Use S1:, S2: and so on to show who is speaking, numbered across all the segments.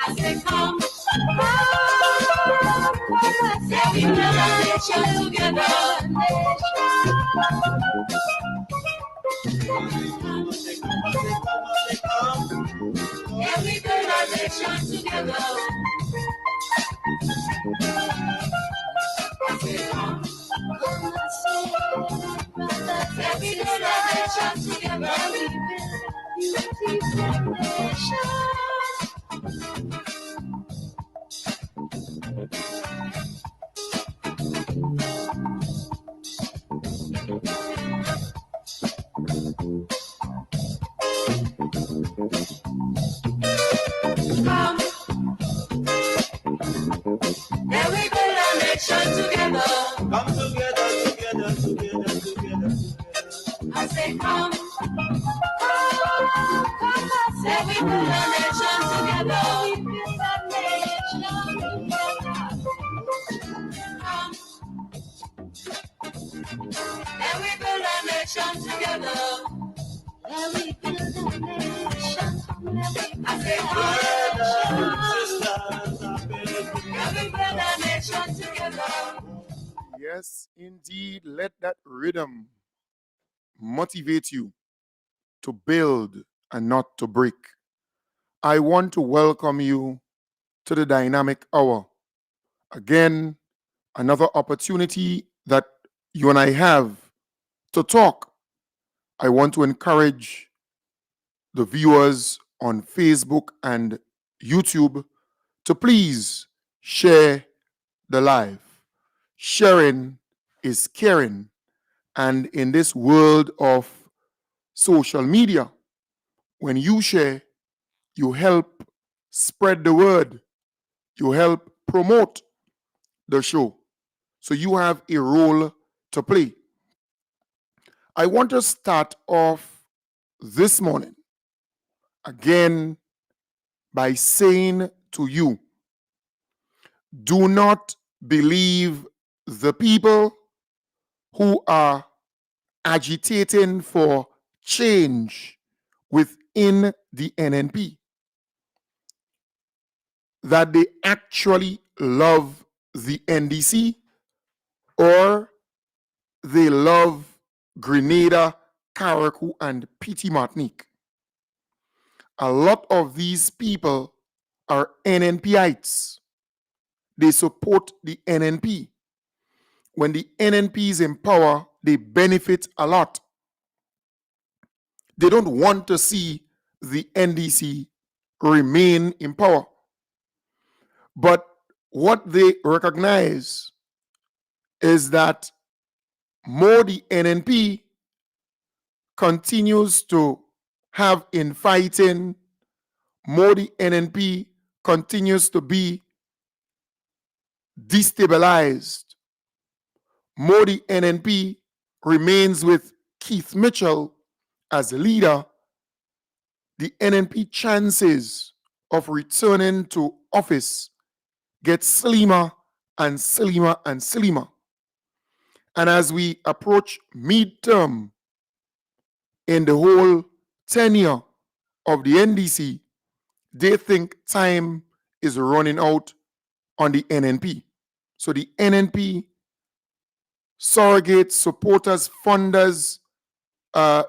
S1: I say come, say we build a nation together. Yeah, we build a nation together. I say come, yeah, we build a nation together. We build a beautiful nation. Come, yeah, we build a nation together.
S2: Come together.
S1: I say come, say we build a nation together. We build a nation together. Come, yeah, we build a nation together. Yeah, we build a nation together. I say come, yeah, we build a nation together.
S3: Yes, indeed. Let that rhythm motivate you to build and not to break. I want to welcome you to the Dynamic Hour. Again, another opportunity that you and I have to talk. I want to encourage the viewers on Facebook and YouTube to please share the live. Sharing is caring. And in this world of social media, when you share, you help spread the word, you help promote the show. So you have a role to play. I want to start off this morning again by saying to you, do not believe the people who are agitating for change within the NNP, that they actually love the NDC or they love Grenada, Carriacou, and Petit Martinique. A lot of these people are NNPites. They support the NNP. When the NNP is in power, they benefit a lot. They don't want to see the NDC remain in power. But what they recognize is that more the NNP continues to have infighting, more the NNP continues to be destabilized, more the NNP remains with Keith Mitchell as leader, the NNP chances of returning to office get slimmer and slimmer and slimmer. And as we approach midterm in the whole tenure of the NDC, they think time is running out on the NNP. So the NNP surrogates, supporters, funders,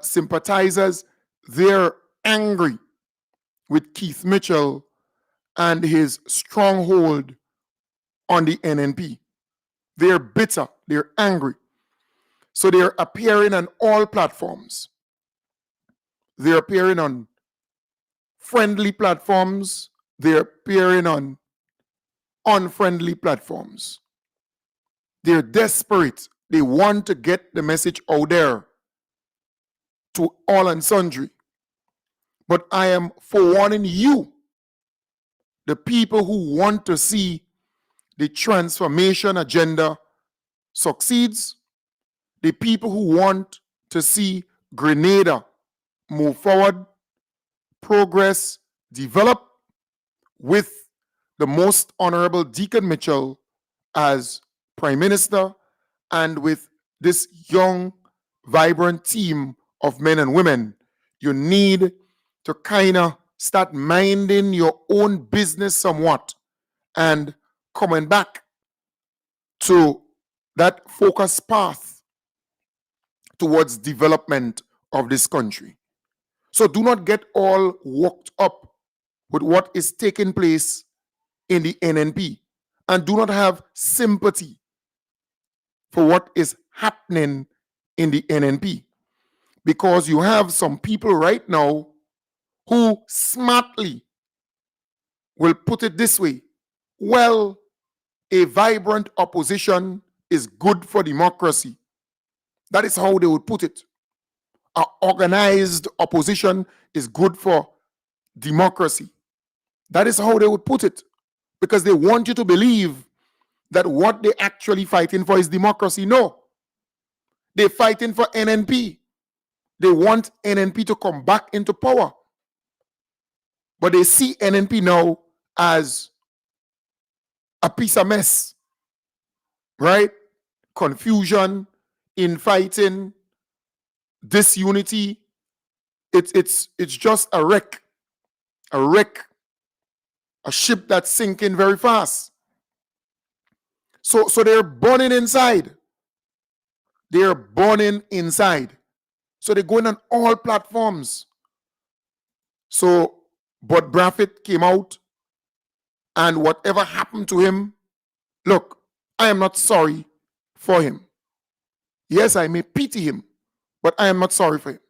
S3: sympathizers, they're angry with Keith Mitchell and his stronghold on the NNP. They're bitter, they're angry. So they're appearing on all platforms. They're appearing on friendly platforms. They're appearing on unfriendly platforms. They're desperate. They want to get the message out there to all and sundry. But I am forewarning you, the people who want to see the transformation agenda succeeds, the people who want to see Grenada move forward, progress, develop with the most honorable Deacon Mitchell as Prime Minister and with this young, vibrant team of men and women. You need to kind of start minding your own business somewhat and coming back to that focus path towards development of this country. So do not get all worked up with what is taking place in the NNP, and do not have sympathy for what is happening in the NNP, because you have some people right now who smartly will put it this way: well, a vibrant opposition is good for democracy. That is how they would put it. An organized opposition is good for democracy. That is how they would put it, because they want you to believe that what they're actually fighting for is democracy. No, they're fighting for NNP. They want NNP to come back into power. But they see NNP now as a piece of mess, right? Confusion, infighting, disunity. It's just a wreck, a ship that's sinking very fast. So they're burning inside. They're burning inside. So they're going on all platforms. So, but Braffett came out, and whatever happened to him, look, I am not sorry for him. Yes, I may pity him, but I am not sorry for him.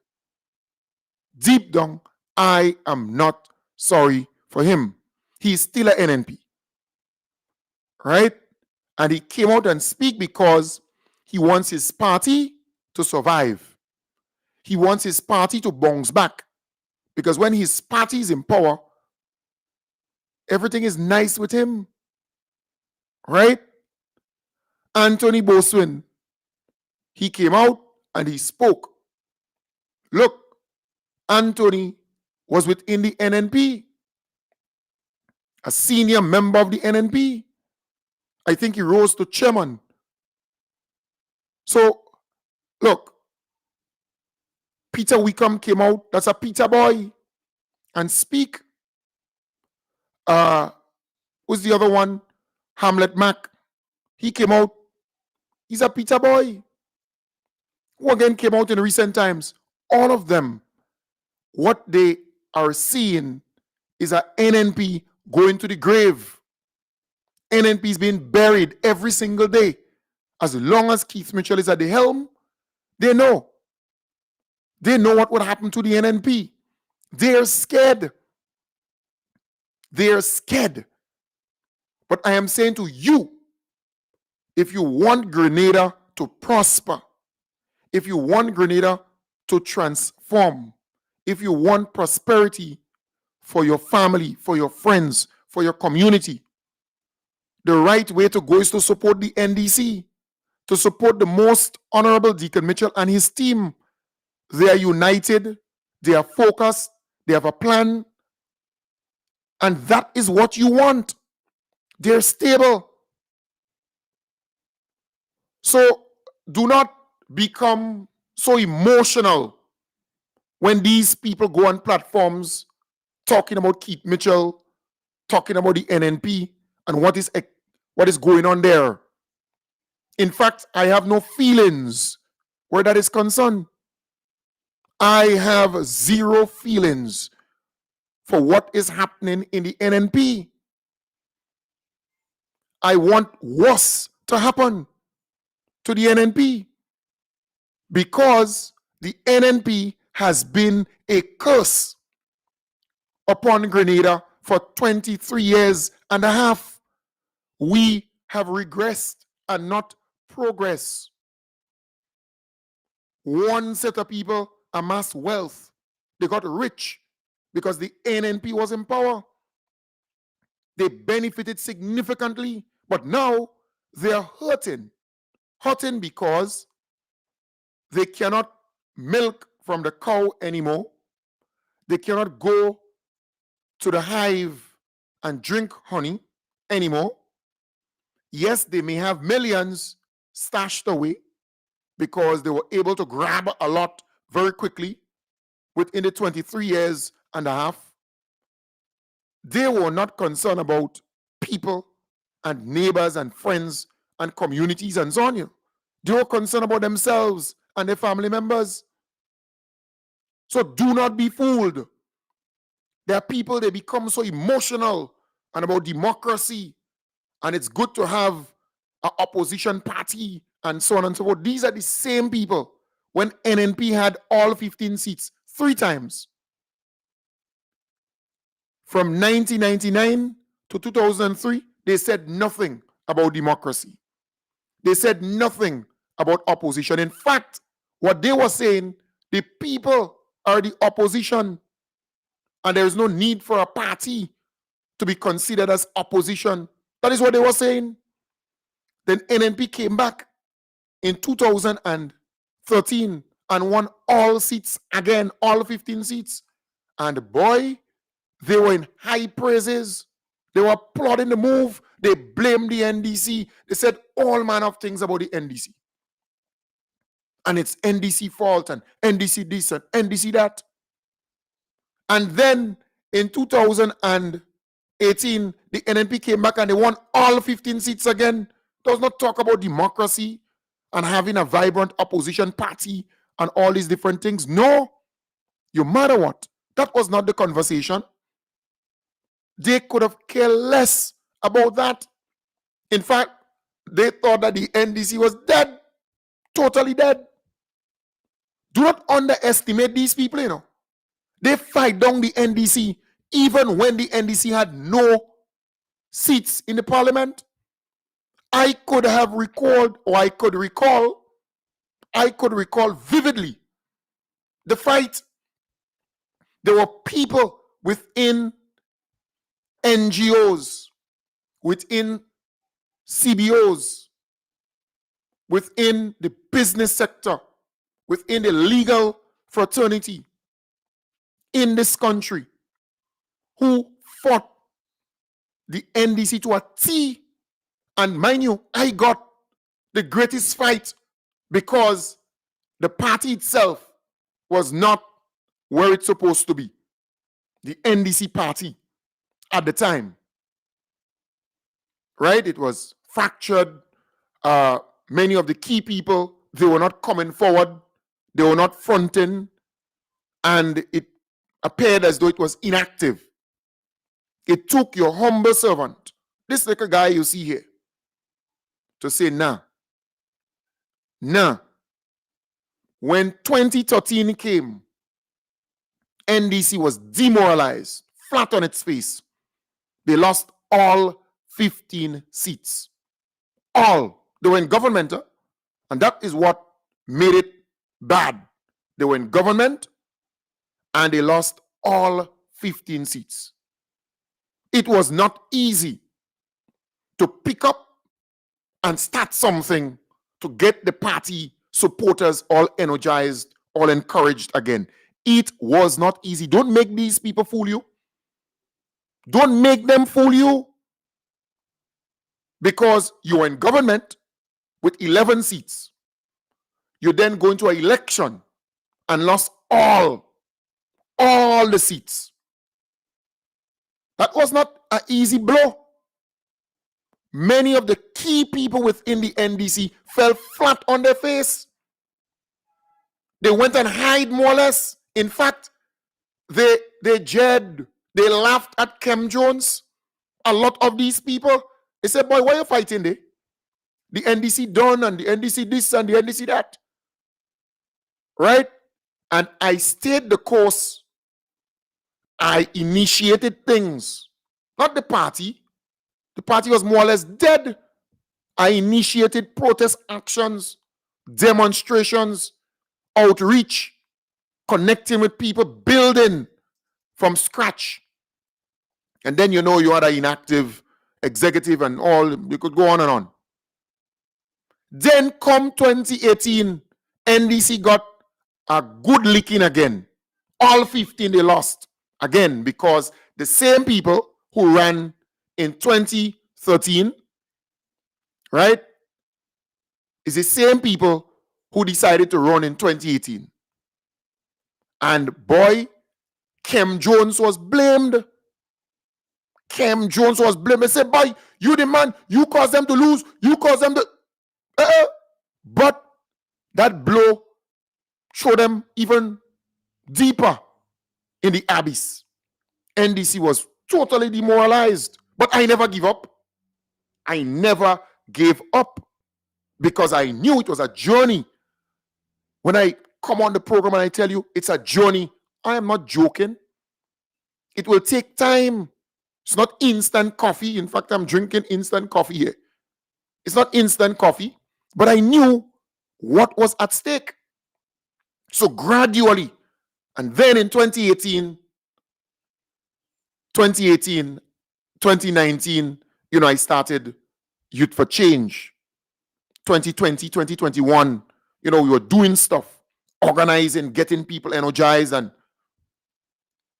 S3: Deep down, I am not sorry for him. He's still an NNP, right? And he came out and speak because he wants his party to survive. He wants his party to bounce back, because when his party is in power, everything is nice with him, right? Anthony Boswin, he came out and he spoke. Look, Anthony was within the NNP, a senior member of the NNP. I think he rose to chairman. So, look, Peter Wickham came out, that's a Peter boy, and speak. Who's the other one? Hamlet Mack. He came out, he's a Peter boy, who again came out in recent times. All of them, what they are seeing is a NNP going to the grave. NNP is being buried every single day. As long as Keith Mitchell is at the helm, they know. They know what would happen to the NNP. They're scared. They're scared. But I am saying to you, if you want Grenada to prosper, if you want Grenada to transform, if you want prosperity for your family, for your friends, for your community, the right way to go is to support the NDC, to support the most honorable Deacon Mitchell and his team. They are united, they are focused, they have a plan, and that is what you want. They're stable. So do not become so emotional when these people go on platforms talking about Keith Mitchell, talking about the NNP, and what is going on there. In fact, I have no feelings where that is concerned. I have zero feelings for what is happening in the NNP. I want worse to happen to the NNP, because the NNP has been a curse upon Grenada for 23 years and a half. We have regressed and not progressed. One set of people amassed wealth. They got rich because the NNP was in power. They benefited significantly, but now they are hurting. Hurting because they cannot milk from the cow anymore. They cannot go to the hive and drink honey anymore. Yes, they may have millions stashed away because they were able to grab a lot very quickly within the 23 years and a half. They were not concerned about people and neighbors and friends and communities and so on. They were concerned about themselves and their family members. So do not be fooled. There are people, they become so emotional and about democracy, and it's good to have an opposition party and so on and so forth. These are the same people when NNP had all 15 seats 3 times. From 1999 to 2003, they said nothing about democracy. They said nothing about opposition. In fact, what they were saying, the people are the opposition, and there is no need for a party to be considered as opposition. That is what they were saying. Then NNP came back in 2013 and won all seats again, all 15 seats. And boy, they were in high praises. They were applauding the move. They blamed the NDC. They said all manner of things about the NDC. And it's NDC fault and NDC this and NDC that. And then in 2018, the NNP came back and they won all 15 seats again. Does not talk about democracy and having a vibrant opposition party and all these different things. No, you matter what. That was not the conversation. They could have cared less about that. In fact, they thought that the NDC was dead, totally dead. Do not underestimate these people, you know. They fight down the NDC even when the NDC had no seats in the parliament. I could recall vividly the fight. There were people within NGOs, within CBOs, within the business sector, within the legal fraternity in this country who fought the NDC to a T. And mind you, I got the greatest fight because the party itself was not where it's supposed to be. The NDC party at the time, right? It was fractured. Many of the key people, they were not coming forward. They were not fronting. And it appeared as though it was inactive. It took your humble servant, this little guy you see here, to say, nah. When 2013 came, NDC was demoralized, flat on its face. They lost all 15 seats. All. They were in government, and that is what made it bad. They were in government, and they lost all 15 seats. It was not easy to pick up and start something to get the party supporters all energized, all encouraged again. It was not easy. Don't make these people fool you. Don't make them fool you. Because you're in government with 11 seats. You then go into an election and lost all the seats. That was not an easy blow. Many of the key people within the NDC fell flat on their face. They went and hid more or less. In fact, they jeered, they laughed at Kem Jones. A lot of these people, they said, boy, why are you fighting there? The NDC done and the NDC this and the NDC that. Right? And I stayed the course. I initiated things. Not the party. The party was more or less dead. I initiated protest actions, demonstrations, outreach, connecting with people, building from scratch. And then you had an inactive executive and all. You could go on and on. Then come 2018, NDC got a good licking again. All 15 they lost again because the same people who ran in 2013, right, is the same people who decided to run in 2018. And boy, Kem Jones was blamed. Kem Jones was blamed. They said, boy, you the man, you caused them to lose, you caused them to. Uh-uh. But that blow showed them even deeper in the abyss. NDC was totally demoralized. But I never give up. I never gave up because I knew it was a journey. When I come on the program and I tell you it's a journey, I am not joking. It will take time. It's not instant coffee. In fact, I'm drinking instant coffee here. It's not instant coffee, but I knew what was at stake. So gradually, and then in 2018, 2019, I started Youth for Change. 2020, 2021, we were doing stuff, organizing, getting people energized, and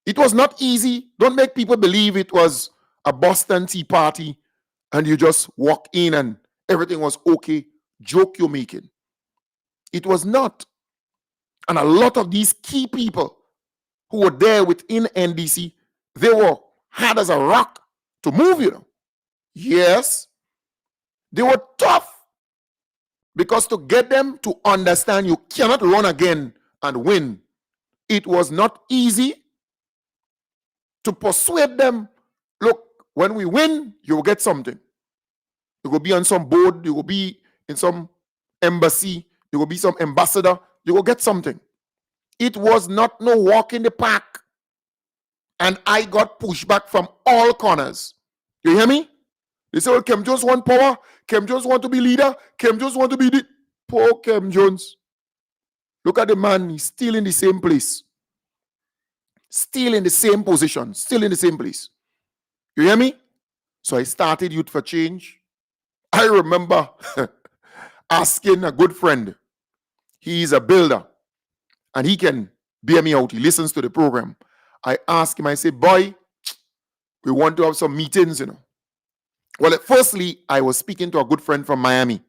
S3: it was not easy. Don't make people believe it was a Boston Tea Party and you just walk in and everything was okay. Joke you're making. It was not. And a lot of these key people who were there within NDC, they were hard as a rock to move. Yes, they were tough because to get them to understand you cannot run again and win, it was not easy to persuade them. Look, when we win, you will get something. You will be on some board, you will be in some embassy, you will be some ambassador, you will get something. It was not no walk in the park. And I got pushback from all corners. You hear me? They say, well, Kem Jones want power. Kem Jones want to be leader. Kem Jones want to be the... Poor Kem Jones. Look at the man. He's still in the same place. Still in the same position. Still in the same place. You hear me? So I started Youth for Change. I remember asking a good friend. He's a builder. And he can bear me out. He listens to the program. I asked him, I said, boy, we want to have some meetings, Well, firstly, I was speaking to a good friend from Miami.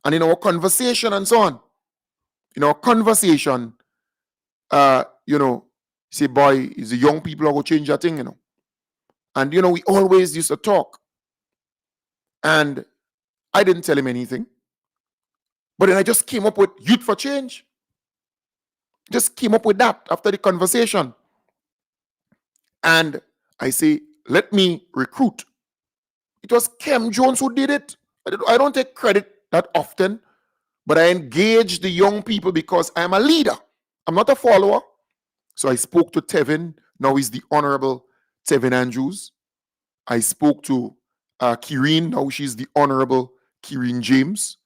S3: And in our conversation and so on, say, boy, it's the young people who will change that thing, And, we always used to talk. And I didn't tell him anything. But then I just came up with Youth for Change. Just came up with that after the conversation. And I say, let me recruit. It was Kem Jones who did it. I don't take credit that often, but I engaged the young people because I'm a leader. I'm not a follower. So I spoke to Tevin. Now he's the Honorable Tevin Andrews. I spoke to Kireen. Now she's the Honorable Kireen James.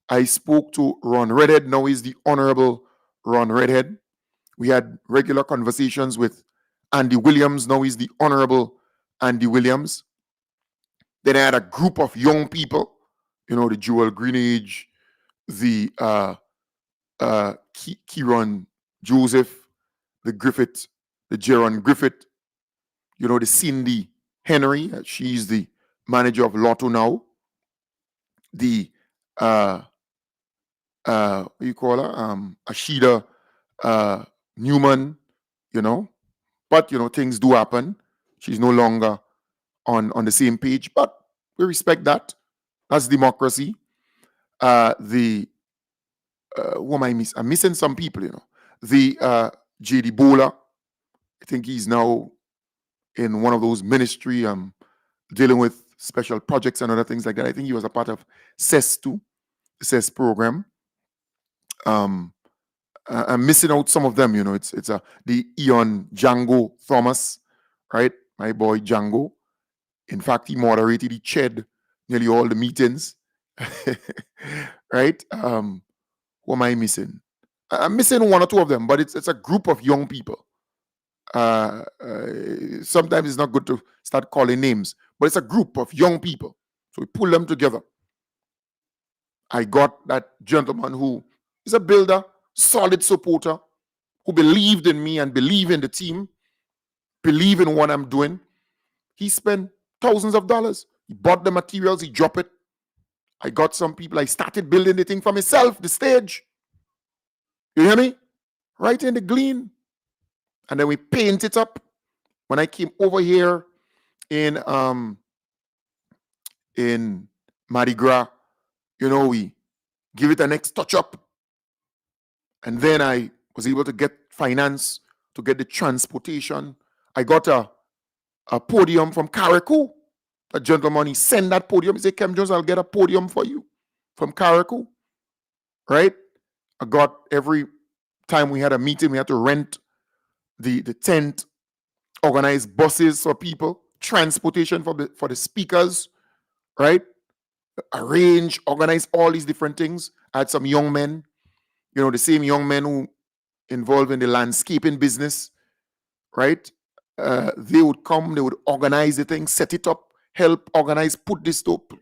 S3: I spoke to Ron Redhead. Now he's the Honorable Ron Redhead. We had regular conversations with Andy Williams. Now he's the Honorable Andy Williams. Then I had a group of young people, the Joel Greenage, the Kieran Joseph, the Griffith, the Jaron Griffith, the Cindy Henry. She's the manager of Lotto now. The what do you call her? Ashida Newman, But things do happen. She's no longer on the same page, but we respect that. That's democracy. Who am I missing? I'm missing some people, The JD Bola, I think he's now in one of those ministry dealing with special projects and other things like that. I think he was a part of CES too, the CES program. I'm missing out some of them, It's the Ian Django Thomas, right? My boy Django. In fact, he moderated, he chaired nearly all the meetings, right? Who am I missing? I'm missing one or two of them, but it's a group of young people. Sometimes it's not good to start calling names, but it's a group of young people. So we pull them together. I got that gentleman who is a builder, solid supporter, who believed in me and believed in the team, believe in what I'm doing. He spent thousands of dollars. He bought the materials, he dropped it. I got some people, I started building the thing for myself, the stage. You hear me? Right in the Glean. And then we paint it up. When I came over here in in Mardi Gras, we give it a next touch up. And then I was able to get finance to get the transportation. I got a podium from Carriacou. A gentleman, he sent that podium. He said, Kem Jones, I'll get a podium for you from Carriacou. Right? I got every time we had a meeting, we had to rent the tent, organize buses for people, transportation for the speakers, right? Arrange, organize all these different things. I had some young men, the same young men who involved in the landscaping business, right? They would come, they would organize the thing, set it up, help organize, put this up,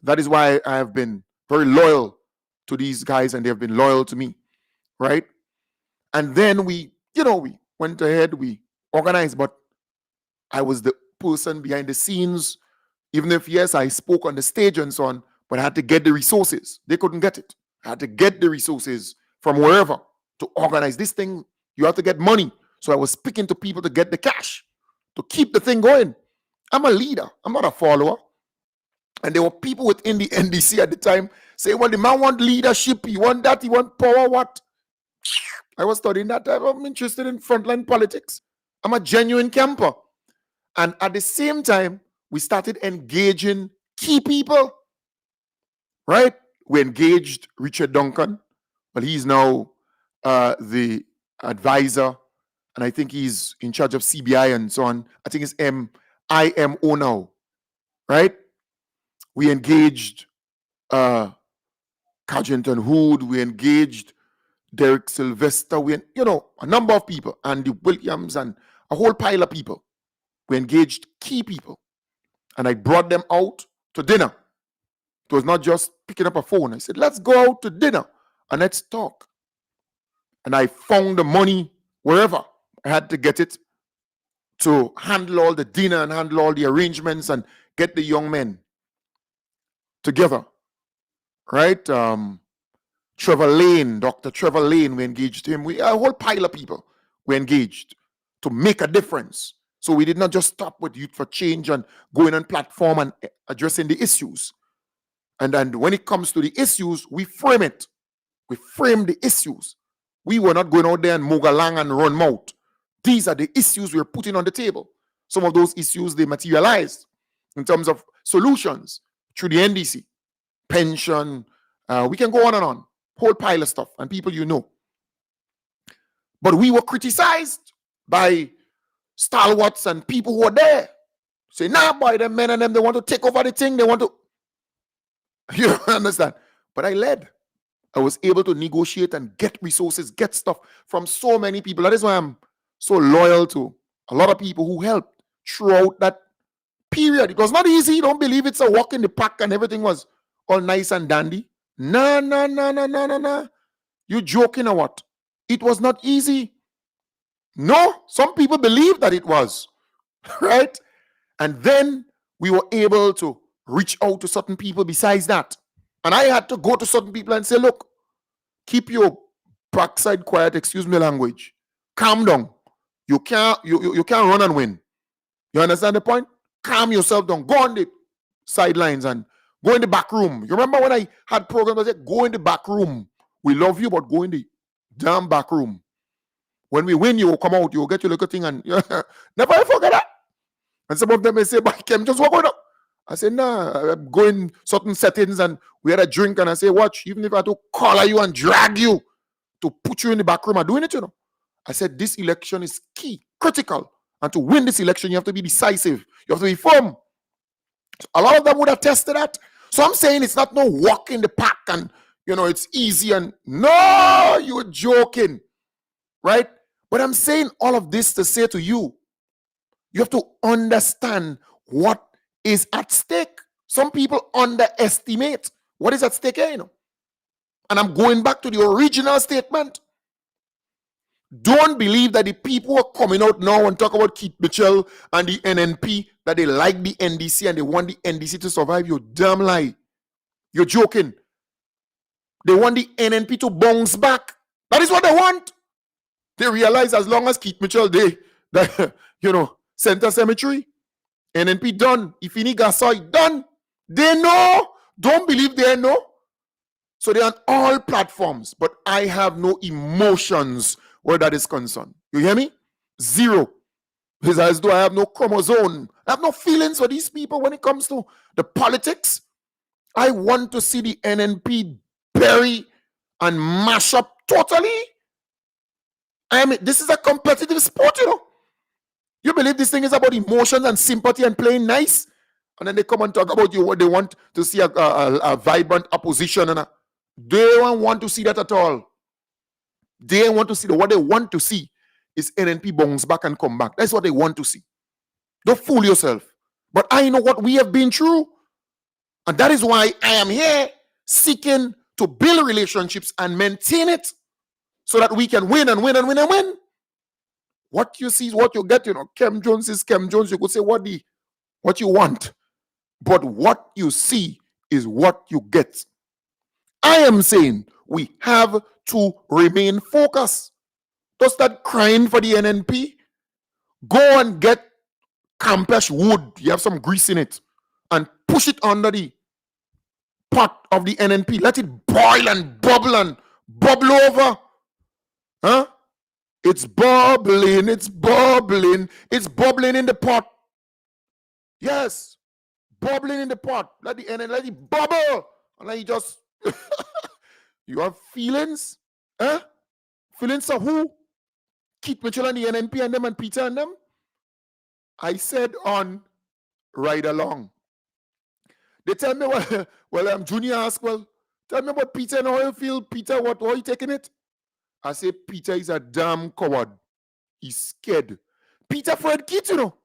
S3: That is why I have been very loyal to these guys and they have been loyal to me, right? And then we went ahead, we organized, but I was the person behind the scenes, even if, yes, I spoke on the stage and so on, but I had to get the resources. They couldn't get it. I had to get the resources from wherever to organize this thing. You have to get money. So I was speaking to people to get the cash, to keep the thing going. I'm a leader. I'm not a follower. And there were people within the NDC at the time saying, well, the man want leadership. He want that. He want power. What? I was studying that time. I'm interested in frontline politics. I'm a genuine camper. And at the same time, we started engaging key people, right? We engaged Richard Duncan. Well, he's now the advisor, and I think he's in charge of CBI and so on. I think it's IMO now, right? We engaged Carrington Hood. We engaged Derek Sylvester. A number of people, Andy Williams, and a whole pile of people. We engaged key people, and I brought them out to dinner. It was not just picking up a phone. I said, let's go out to dinner and let's talk. And I found the money wherever I had to get it to handle all the dinner and handle all the arrangements and get the young men together, right? Trevor Lane, Dr. Trevor Lane, we engaged him. A whole pile of people we engaged to make a difference. So we did not just stop with Youth for Change and going on platform and addressing the issues. And when it comes to the issues, we frame it. We frame the issues. We were not going out there and move along and run mouth. These are the issues we're putting on the table. Some of those issues, they materialized in terms of solutions through the NDC, pension. We can go on and on. Whole pile of stuff and people But we were criticized by stalwarts and people who were there. Say, nah, boy, them men and them, they want to take over the thing. They want to, you understand? But I led. I was able to negotiate and get resources, get stuff from so many people. That is why I'm so loyal to a lot of people who helped throughout that period. It was not easy. Don't believe it's a walk in the park and everything was all nice and dandy. Nah. You joking or what? It was not easy. No, some people believe that it was, right? And then we were able to reach out to certain people besides that. And I had to go to certain people and say, look, keep your backside quiet, excuse me language. Calm down. You can't run and win. You understand the point? Calm yourself down. Go on the sidelines and go in the back room. You remember when I had programs, I said, go in the back room. We love you, but go in the damn back room. When we win, you will come out, you will get your little thing and never forget that. And some of them may say, but Kem, just walk on up. I said, nah, I'm going certain settings and we had a drink and I say, watch, even if I have to collar you and drag you to put you in the back room, I'm doing it, I said, this election is key, critical. And to win this election, you have to be decisive. You have to be firm. A lot of them would have tested that. So I'm saying it's not no walk in the park and, it's easy and no, you're joking, right? But I'm saying all of this to say to you, you have to understand what is at stake. Some people underestimate what is at stake here, And I'm going back to the original statement. Don't believe that the people who are coming out now and talk about Keith Mitchell and the NNP, that they like the NDC and they want the NDC to survive. You damn lie. You're joking. They want the NNP to bounce back. That is what they want. They realize as long as Keith Mitchell, center cemetery, NNP done. Ifini Gasoi done. They know. Don't believe they know. So they're on all platforms, but I have no emotions where that is concerned. You hear me? Zero. It's as though I have no chromosome. I have no feelings for these people when it comes to the politics. I want to see the NNP bury and mash up totally. This is a competitive sport, you know. You believe this thing is about emotions and sympathy and playing nice? And then they come and talk about you what they want to see a vibrant opposition. They don't want to see that at all. They want to see that. What they want to see is NNP bounce back and come back. That's what they want to see. Don't fool yourself. But I know what we have been through. And that is why I am here seeking to build relationships and maintain it so that we can win and win and win and win. What you see is what you get. You know, Kem Jones is Kem Jones. You could say what you want. But what you see is what you get. I am saying we have to remain focused. Don't start crying for the NNP. Go and get Campeche wood. You have some grease in it. And push it under the pot of the NNP. Let it boil and bubble over. Huh? It's bubbling. It's bubbling. It's bubbling in the pot. Yes. Bubbling in the pot. Let it bubble. And let it just... You have feelings? Huh? Feelings of who? Keith Mitchell and the NNP and them and Peter and them? I said on Ride Along. They tell me, Junior asked, tell me about Peter and how you feel. Peter, how are you taking it? I say, Peter is a damn coward. He's scared. Peter Fred Keith, you know.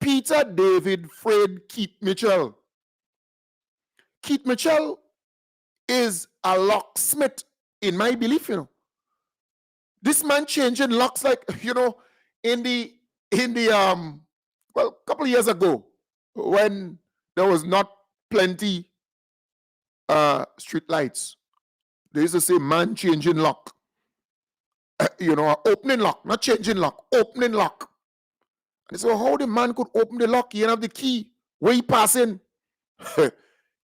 S3: Peter David Fred Keith Mitchell. Keith Mitchell is a locksmith, in my belief, you know. This man changing locks like, you know, in the a couple of years ago, when there was not plenty street lights, they used to say man changing lock. You know, opening lock, not changing lock, opening lock. And so how the man could open the lock, he didn't have the key. Where he passing?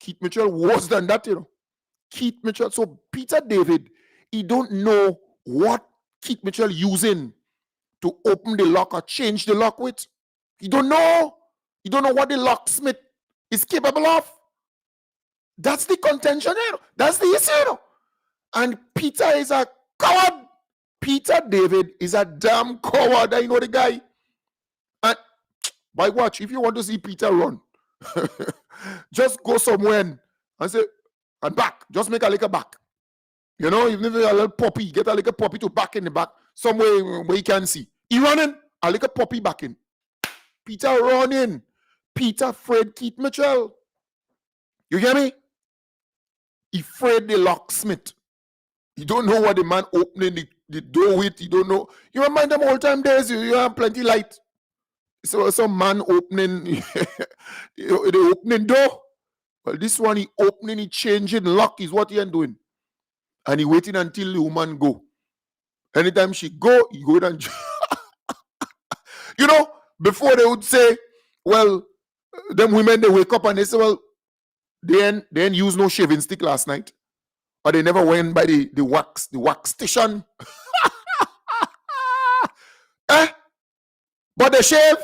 S3: Keith Mitchell worse than that, you know. Keith Mitchell. So Peter David, he don't know what Keith Mitchell using to open the lock or change the lock with. He don't know. He don't know what the locksmith is capable of. That's the contention, you know. That's the issue, you know. And Peter is a coward. Peter David is a damn coward. I know the guy. And by watch, if you want to see Peter run, just go somewhere and say, and back. Just make a little back. You know, even if you're a little puppy, get a little puppy to back in the back, somewhere where you can see. He running, a little puppy back in. Peter running. Peter Fred Keith Mitchell. You hear me? He Fred the locksmith. You don't know what the man opening the door with. You don't know. You remind them all time days. You have plenty light. So some man opening the opening door. Well, this one he opening, he changing lock is what he ain't doing. And he waiting until the woman go. Anytime she go, he go and you know, before they would say, well, them women they wake up and they say, well, they ain't use no shaving stick last night. Or they never went by the wax station. But they shave,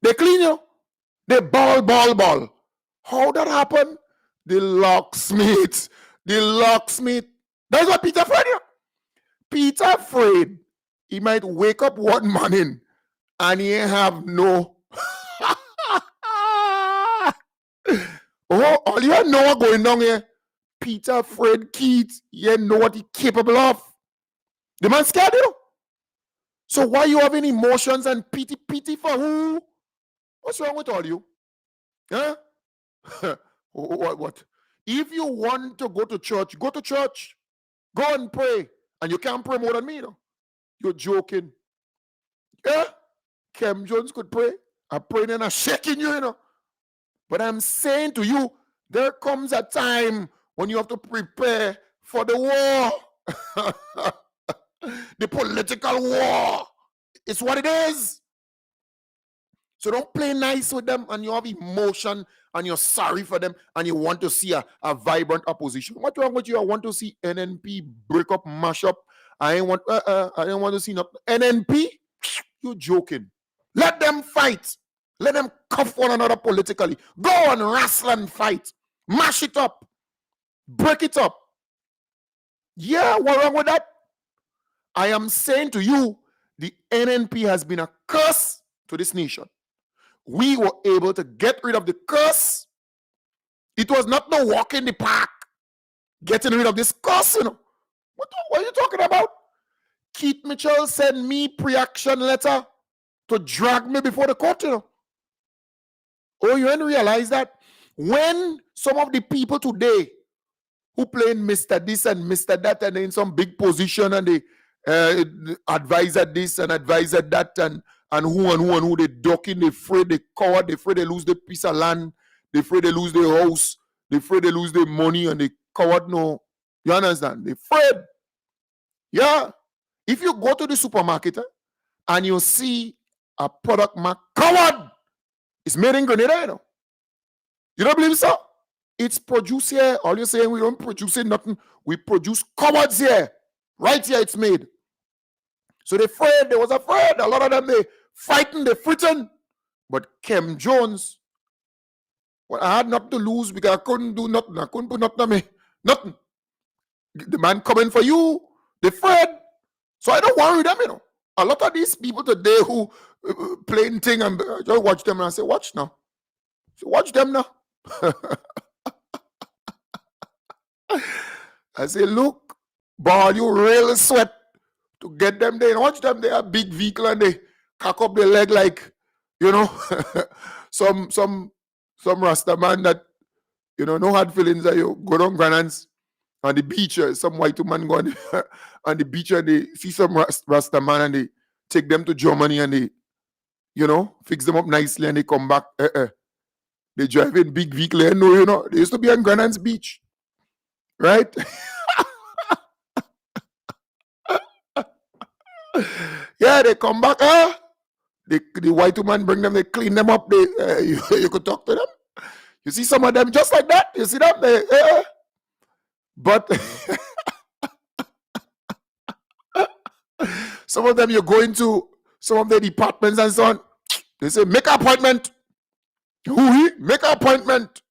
S3: they clean you, they ball. How that happen? The locksmith. That's what Peter Fred. Peter Fred, he might wake up one morning and he have no. All you know what going on here. Peter Fred Keith, you know what he capable of. The man scared you. So why you having emotions and pity for who? What's wrong with all you? Huh? What? If you want to go to church, go to church. Go and pray. And you can't pray more than me, though. You're joking. Yeah? Kem Jones could pray. I'm praying and I'm shaking you, you know. But I'm saying to you, there comes a time when you have to prepare for the war. The political war. It's what it is. So don't play nice with them and you have emotion and you're sorry for them and you want to see a vibrant opposition. What's wrong with you? I want to see NNP break up, mash up. I don't want to see nothing. NNP, you joking. Let them fight. Let them cuff one another politically. Go and wrestle and fight. Mash it up. Break it up. Yeah, what's wrong with that? I am saying to you, the NNP has been a curse to this nation. We were able to get rid of the curse. It was not no walk in the park. Getting rid of this curse, you know. What are you talking about? Keith Mitchell sent me pre-action letter to drag me before the court, you know. Oh, you didn't realize that? When some of the people today who playing Mr. This and Mr. That and in some big position and they advisor this and advisor that and who they ducking, they afraid, they coward, they afraid they lose the piece of land, they afraid they lose their house, they afraid they lose their money and they coward no. You understand? They afraid. Yeah. If you go to the supermarket and you see a product mark coward, it's made in Grenada, you know. You don't believe so? It's produced here. All you're saying, we don't produce it, nothing. We produce cowards here. Right here, it's made. So they afraid, they was afraid. A lot of them, they fighting, they fritting. But Kem Jones, well, I had nothing to lose because I couldn't do nothing. I couldn't put nothing on me. Nothing. The man coming for you, they afraid. So I don't worry them, you know. A lot of these people today who playing thing and just watch them and I say, watch now. So watch them now. I say, look, ball, you really sweat to get them there. Watch them, they are big vehicle and they cock up their leg like, you know, some Rasta man that, you know, no hard feelings that you go down Granans on the beach, some white man go on the beach and they see some Rasta man and they take them to Germany and they, you know, fix them up nicely and they come back. They drive in big vehicle. You know, they used to be on Granans Beach. Right? Yeah, they come back. The white woman bring them, they clean them up. You could talk to them. You see some of them just like that. You see them? But some of them, you go into some of the departments and so on. They say, make an appointment. Make an appointment.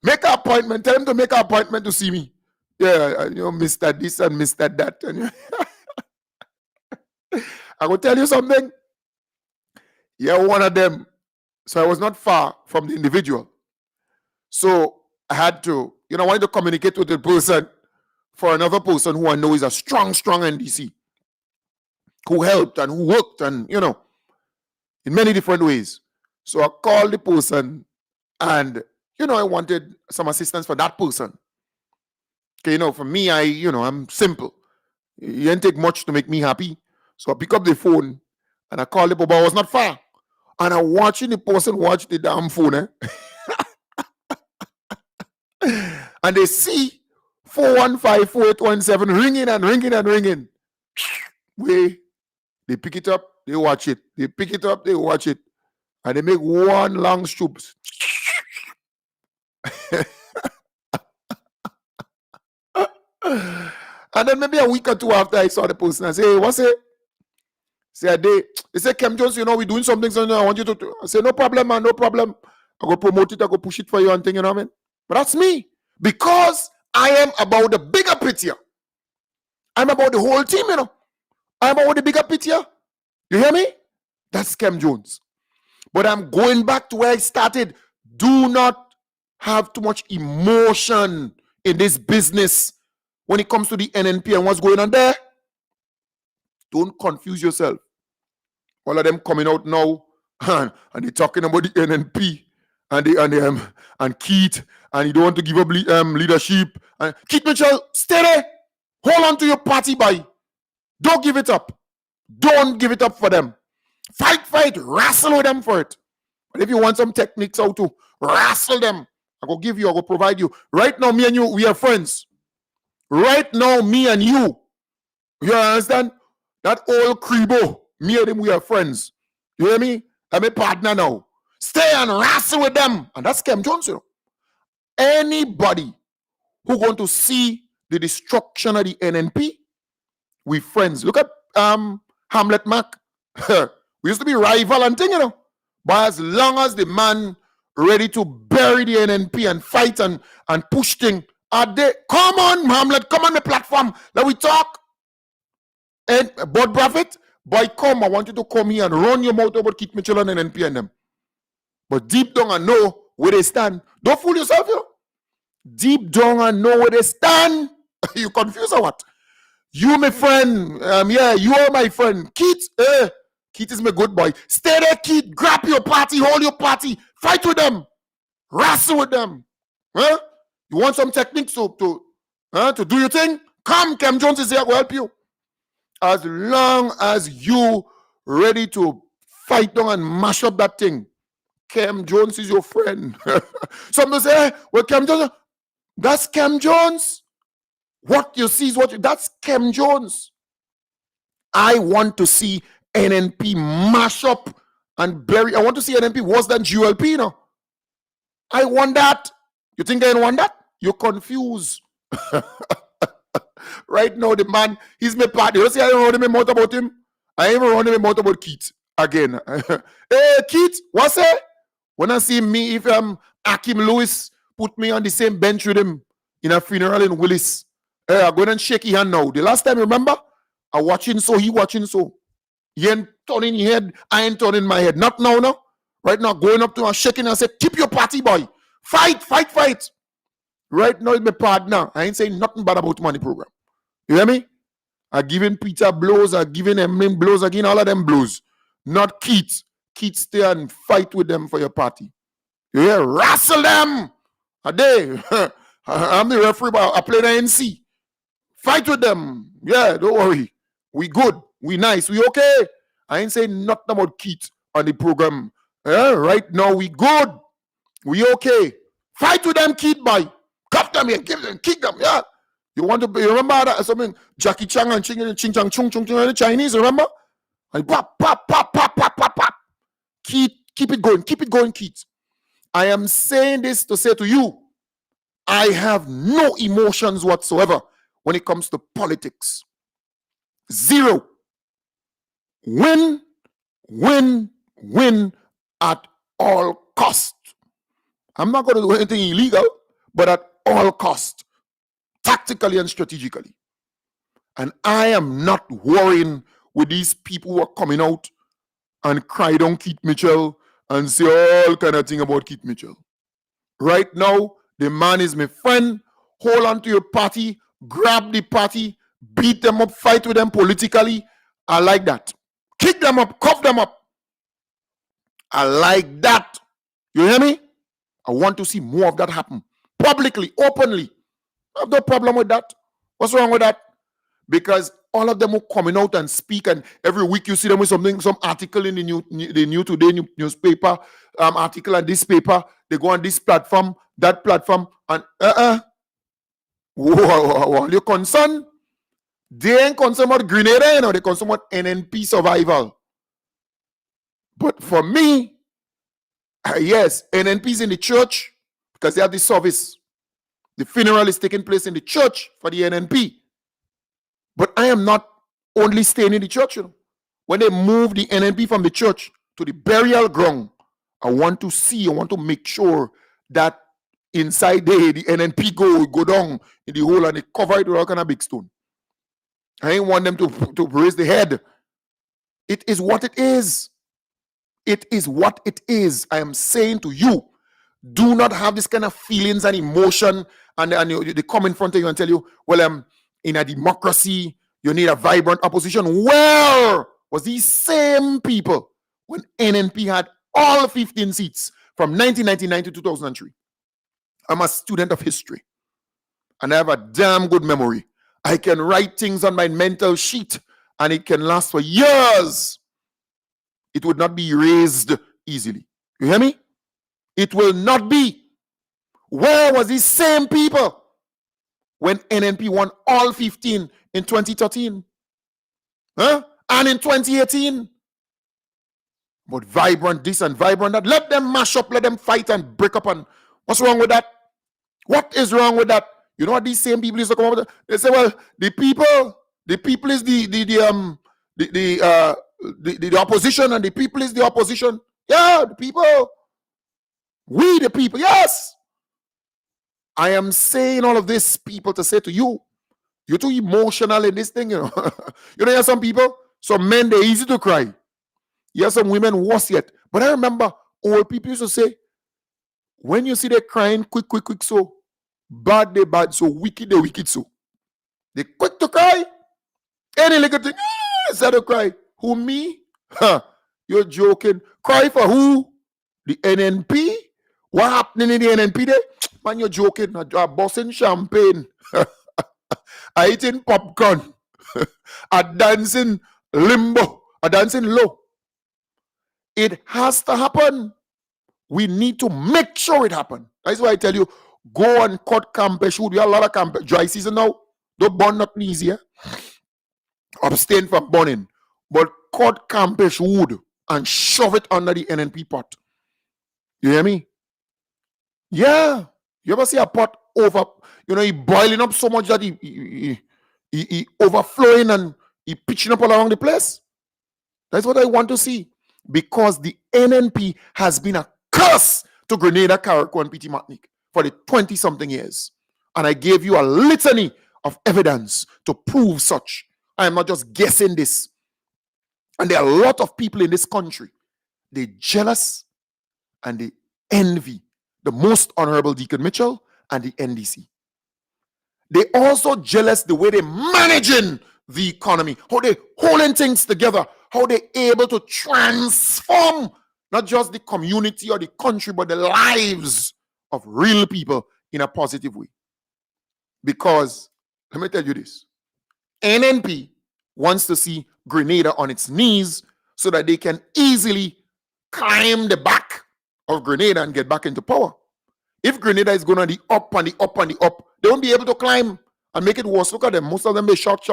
S3: Make an appointment. Tell them to make an appointment to see me. Yeah, you know, Mr. This and Mr. That. And I will tell you something. Yeah, one of them. So I was not far from the individual. So I had to, you know, I wanted to communicate with the person for another person who I know is a strong NDC, who helped and who worked and, you know, in many different ways. So I called the person and, you know, I wanted some assistance for that person. Okay, you know, for me, I'm simple. It didn't take much to make me happy. So I pick up the phone and I call the people, but I was not far. And I'm watching the person watch the damn phone. And they see 415-4817 ringing and ringing and ringing. They pick it up, they watch it. They pick it up, they watch it. And they make one long stroops. And then maybe a week or two after I saw the person, I say, hey, what's it? Say they say, Kem Jones, you know, we're doing something, so I want you to. I say, no problem, man, no problem. I go promote it, I go push it for you and thing, you know what I mean? But that's me. Because I am about the bigger picture. I'm about the whole team, you know. I'm about the bigger picture. You hear me? That's Kem Jones. But I'm going back to where I started. Do not have too much emotion in this business when it comes to the NNP and what's going on there. Don't confuse yourself. All of them coming out now and they're talking about the NNP and Keith, and you don't want to give up leadership. And Keith Mitchell, stay there. Hold on to your party, boy. Don't give it up. Don't give it up for them. Fight, wrestle with them for it. But if you want some techniques how to wrestle them, I go give you, I go provide you. Right now, me and you, we are friends. Right now, me and you understand? That old Crebo, Me and him, we are friends. You hear me? I'm a partner now. Stay and wrestle with them. And that's Kem Jones, you know. Anybody who want to see the destruction of the NNP, we friends. Look at Hamlet Mac. We used to be rival and thing, you know. But as long as the man ready to bury the NNP and fight and push thing, are they? Come on, Hamlet, come on the platform. Let we talk. And Bud Braffett, boy, come. I want you to come here and run your mouth about Keith Mitchell and NNP and them. But deep down, I know where they stand. Don't fool yourself, you know. Deep down, I know where they stand. You confused or what? You, my friend. Yeah, you are my friend. Keith, Keith is my good boy. Stay there, Keith. Grab your party, hold your party. Fight with them. Wrestle with them. Huh? You want some techniques to do your thing? Come, Kem Jones is here to help you. As long as you ready to fight down and mash up that thing, Kem Jones is your friend. Some say, well, Kem Jones, that's Kem Jones. What you see is that's Kem Jones. I want to see NNP mash up and bury. I want to see NNP worse than GLP, you know. I want that. You think I don't want that? You're confused. Right now, the man, he's my partner. You see, I don't run him mouth about him. I even run him mouth about Keith again. Hey, Keith, what's it? When I see me, if Akim Lewis put me on the same bench with him in a funeral in Willis, I go and shake his hand now. The last time, remember? I watching so, he watching so. He ain't turning his head, I ain't turning my head. Not now, no. Right now, going up to him and shaking and say, keep your party, boy. Fight, fight, fight. Right now, it's my partner. I ain't saying nothing bad about money program. You hear me? I giving Peter blows, I giving Emlyn blows, again, all of them blows. Not Keith. Keith, stay and fight with them for your party. You hear? Wrestle them. A day. I'm the referee, but I play the NC. Fight with them. Yeah, don't worry. We good. We nice. We okay. I ain't saying nothing about Keith on the program. Yeah, right now, we good. We okay. Fight with them, Keith, boy. Cuff them here. Give them, kick them. Yeah. You want to be, you remember that something Jackie Chan and Ching Chang Chung Chung Chung the Chinese, remember? And pop, pop, pop, pop, pop, pop, pop. Keep it going, Keith. I am saying this to say to you, I have no emotions whatsoever when it comes to politics. Zero. Win, win, win at all cost. I'm not going to do anything illegal, but at all cost. Tactically and strategically. And I am not worrying with these people who are coming out and cry down Keith Mitchell and say all kind of thing about Keith Mitchell. Right now, the man is my friend. Hold on to your party, grab the party, beat them up, fight with them politically. I like that. Kick them up, cuff them up. I like that. You hear me? I want to see more of that happen. Publicly, openly. I have no problem with that. What's wrong with that? Because all of them are coming out and speak, and every week you see them with some article in the New Today newspaper, article on this paper. They go on this platform, that platform, and whoa, you're concerned? They ain't concerned about Grenada, you know, they're concerned about NNP survival. But for me, yes, NNP's in the church because they have the service. The funeral is taking place in the church for the NNP. But I am not only staying in the church. You know. When they move the NNP from the church to the burial ground, I want to make sure that inside there, the NNP go down in the hole and they cover it with all kind of big stone. I ain't want them to raise the head. It is what it is. It is what it is. I am saying to you, do not have this kind of feelings and emotion and they come in front of you and tell you, well, in a democracy, you need a vibrant opposition. Where was these same people when NNP had all 15 seats from 1999 to 2003? I'm a student of history and I have a damn good memory. I can write things on my mental sheet and it can last for years. It would not be erased easily. You hear me? It will not be. Where was these same people when NNP won all 15 in 2013? Huh? and in 2018. But vibrant this and vibrant that. Let them mash up, let them fight and break up. And what's wrong with that? What is wrong with that? You know what these same people used to come up with? They say, well, the people is the opposition, and the people is the opposition. Yeah, the people. We the people. Yes. I am saying all of this, people, to say to you, you're too emotional in this thing, you know. You know, some people, some men, they're easy to cry. Yes, some women worse yet. But I remember old people used to say, when you see they crying, quick, so bad, they bad, so wicked, they wicked, so. They quick to cry. Any little thing, instead of cry. Who, me? Huh, you're joking. Cry for who? The NNP? What happening in the NNP there? Man, you're joking. I'm bossing champagne. I eating popcorn. I dancing limbo. I dancing low. It has to happen. We need to make sure it happens. That's why I tell you, go and cut campus wood. We have a lot of campus. Dry season now. Don't burn nothing easier. Abstain from burning. But cut campus wood and shove it under the NNP pot. You hear me? Yeah. You ever see a pot over, you know, he boiling up so much that he overflowing and he pitching up all around the place? That's what I want to see. Because the NNP has been a curse to Grenada, Carriacou, and Petit Martinique for the 20-something years. And I gave you a litany of evidence to prove such. I am not just guessing this. And there are a lot of people in this country. They're jealous and they envy the most honorable Deacon Mitchell and the NDC. They also jealous the way they're managing the economy, how they holding things together, how they're able to transform not just the community or the country, but the lives of real people in a positive way. Because, let me tell you this, NNP wants to see Grenada on its knees so that they can easily climb the back of Grenada and get back into power. If Grenada is going on the up and the up and the up, they won't be able to climb and make it worse. Look at them. Most of them, they shot.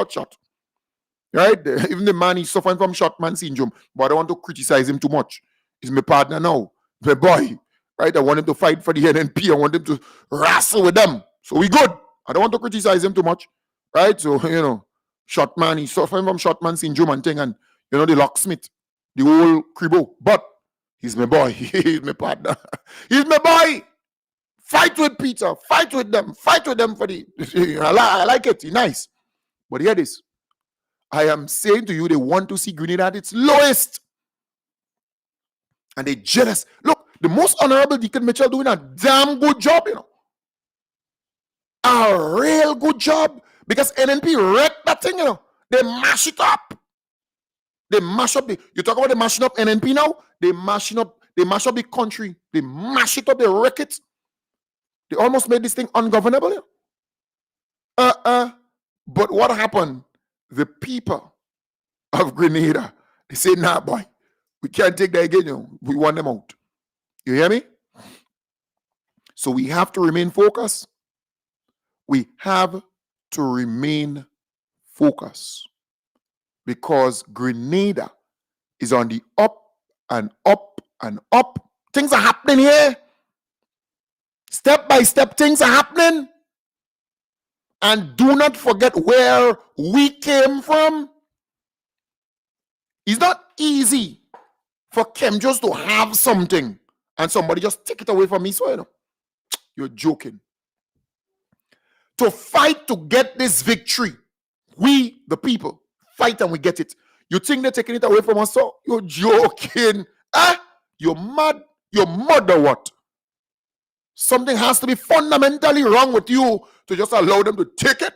S3: Right? Even the man is suffering from short man syndrome, but I don't want to criticize him too much. He's my partner now. He's my boy. Right? I want him to fight for the NNP. I want him to wrestle with them. So we good. I don't want to criticize him too much. Right? So, you know, short man, he's suffering from short man syndrome and thing, and, you know, the locksmith, the whole cribbo. But he's my boy. He's my partner. He's my boy. Fight with Peter. Fight with them. Fight with them for the... I like it. It's nice. But hear this. I am saying to you, they want to see Grenada at its lowest. And they're jealous. Look, the most honorable Deacon Mitchell doing a damn good job, you know. A real good job. Because NNP wrecked that thing, you know. They mash it up. They mash up the... You talk about they mashing up NNP now? They mash up the country. They mash it up. They wreck it. They almost made this thing ungovernable. You know? But what happened? The people of Grenada, they say, nah, boy, we can't take that again. You know? We want them out. You hear me? So we have to remain focused. We have to remain focused. Because Grenada is on the up and up and up. Things are happening here. Step by step, things are happening. And do not forget where we came from. It's not easy for Kem just to have something and somebody just take it away from me. So, you know, you're joking. To fight to get this victory, we, the people, fight and we get it. You think they're taking it away from us? So you're joking. You're mad. You're mad or what? Something has to be fundamentally wrong with you to just allow them to take it.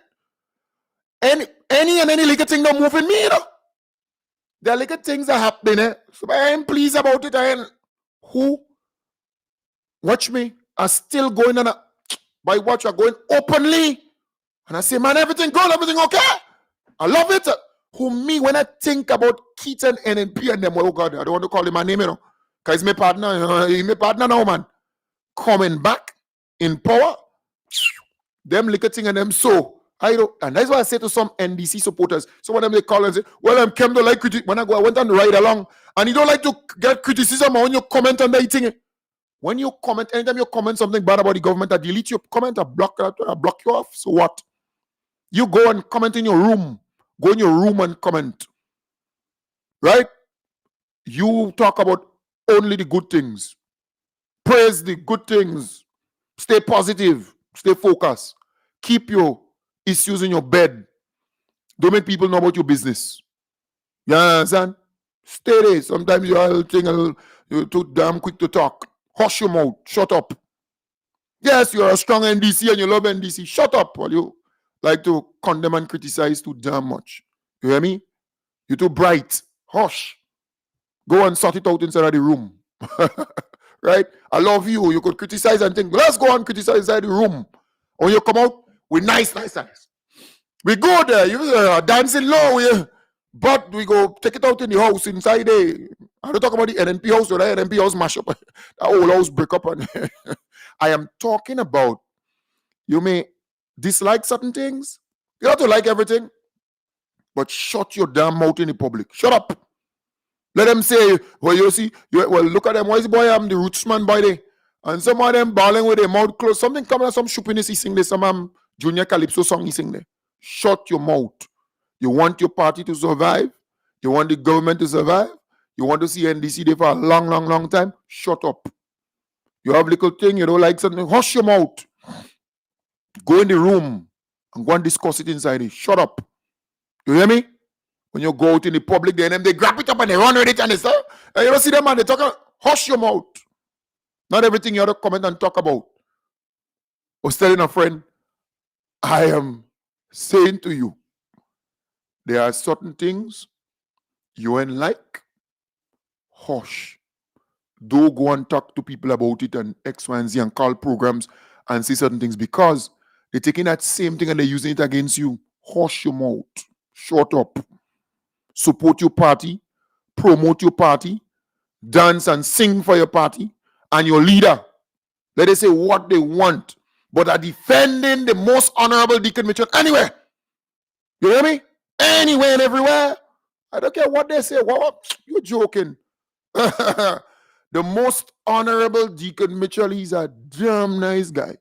S3: Any little thing don't move in me, you know. There are little things that happen, eh? So I am pleased about it. Who? Watch me. Are still going on by watch are going openly. And I say, man, everything good, everything okay. I love it. Who me, when I think about Keaton, NNP and them, oh God, I don't want to call him my name, you know. Because he's my partner. He's my partner now, man. Coming back in power, them little thing and them so I don't, and that's why I say to some NDC supporters, some of them they call and say, well, I'm Kem don't like criticism. When I went on the ride along, and you don't like to get criticism when you comment on that thing. When you comment, anytime you comment something bad about the government, I delete your comment, I block you off. So what? You go and comment in your room. Go in your room and comment. Right? You talk about only the good things. Praise the good things. Stay positive. Stay focused. Keep your issues in your bed. Don't make people know about your business. You understand? Stay there. Sometimes you're too damn quick to talk. Hush your mouth. Shut up. Yes, you're a strong NDC and you love NDC. Shut up while you like to condemn and criticize too damn much. You hear me? You're too bright. Hush. Go and sort it out inside of the room. Right? I love you. You could criticize and think, let's go and criticize inside the room. When you come out with nice eyes. We go there, you dancing low, but we go take it out in the house inside there. I don't talk about the NNP house, or the NNP house mash up. That whole house break up. And I am talking about, you may dislike certain things. You have to like everything, but shut your damn mouth in the public. Shut up. Let them say, well, you see, well, look at them. Why is the boy? I'm the rootsman boy there. And some of them balling with their mouth closed. Something coming out, some shoopiness he sing there, some Junior Calypso song he sing there. Shut your mouth. You want your party to survive? You want the government to survive? You want to see NDC there for a long time? Shut up. You have little thing, you don't like something, hush your mouth. Go in the room and go and discuss it inside it. Shut up. You hear me? When you go out in the public, they grab it up and they run with it and they say, and you don't see them and they talk, hush your mouth. Not everything you have to comment and talk about. I was telling a friend, I am saying to you, there are certain things you ain't like. Hush. Don't go and talk to people about it and X, Y, and Z and call programs and say certain things because they're taking that same thing and they're using it against you. Hush your mouth. Shut up. Support your party. Promote your party. Dance and sing for your party and your leader. Let them say what they want, but are defending the most honorable Deacon Mitchell anywhere. You hear me? Anywhere and everywhere. I don't care what they say. What? You're joking. The most honorable Deacon Mitchell, he's a damn nice guy.